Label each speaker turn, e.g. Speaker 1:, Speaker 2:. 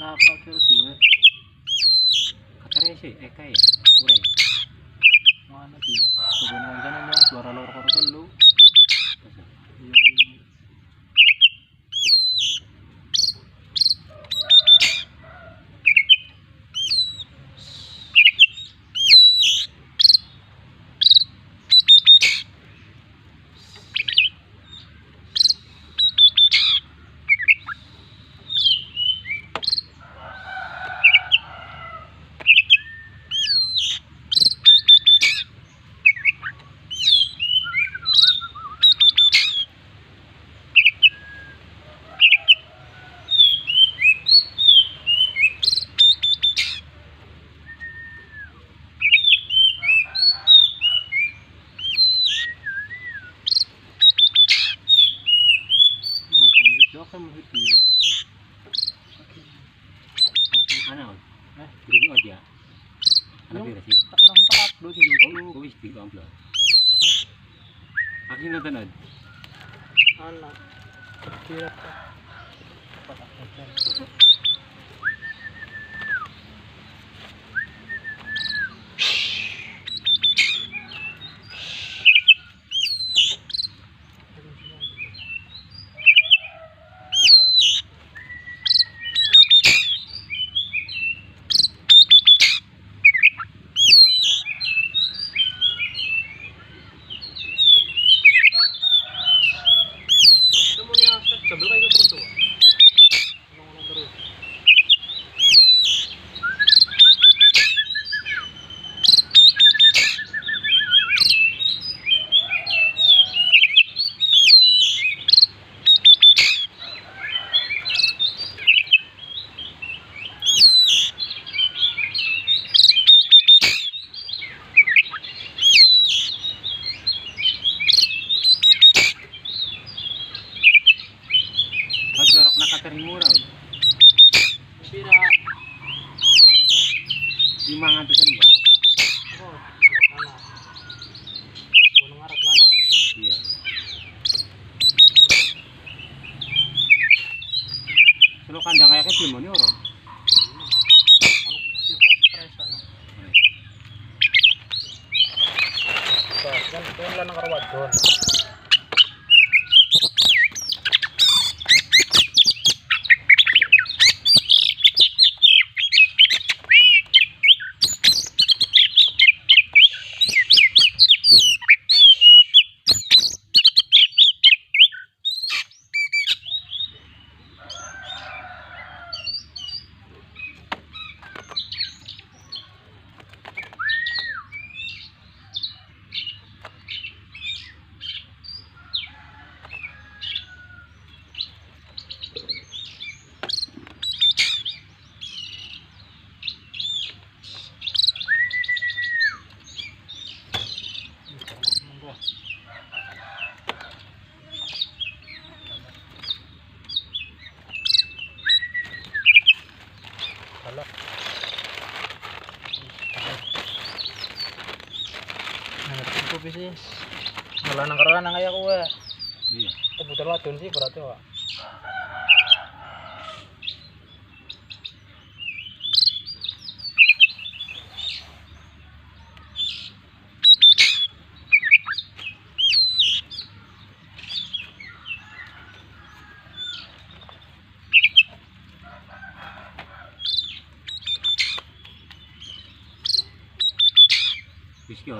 Speaker 1: Apa kira dua?
Speaker 2: Kakare sih, eka ya, urai.
Speaker 1: Mana di kebun kancannya suara lor kor telu. Iya. Macam itu kan begitu.
Speaker 2: Ano?
Speaker 1: Eh,
Speaker 2: Green od ya? Ano
Speaker 1: yung
Speaker 2: pira sih?
Speaker 1: tak lang upload dito.
Speaker 2: Oh, kuwis di upload. Akin na tanod.
Speaker 1: Anak. Hirap ka. Patakot yan. Sebelum kayak gitu tuh. Ngomong terus.
Speaker 2: At lorok na katarimura.
Speaker 1: Bira.
Speaker 2: 500-an ba?
Speaker 1: Oh, mana? Gunung Arak mana?
Speaker 2: Iya. Selo kandang kaya film mo ni orang.
Speaker 1: Ano kita stress ano? Kan lang ang karawat doon. Kalak. Ngerti ko bisis. Wala nang karoon nang kaya ko eh.
Speaker 2: Iya.
Speaker 1: Kebutuhan wadon sih berarti Pak.
Speaker 2: Biskyo.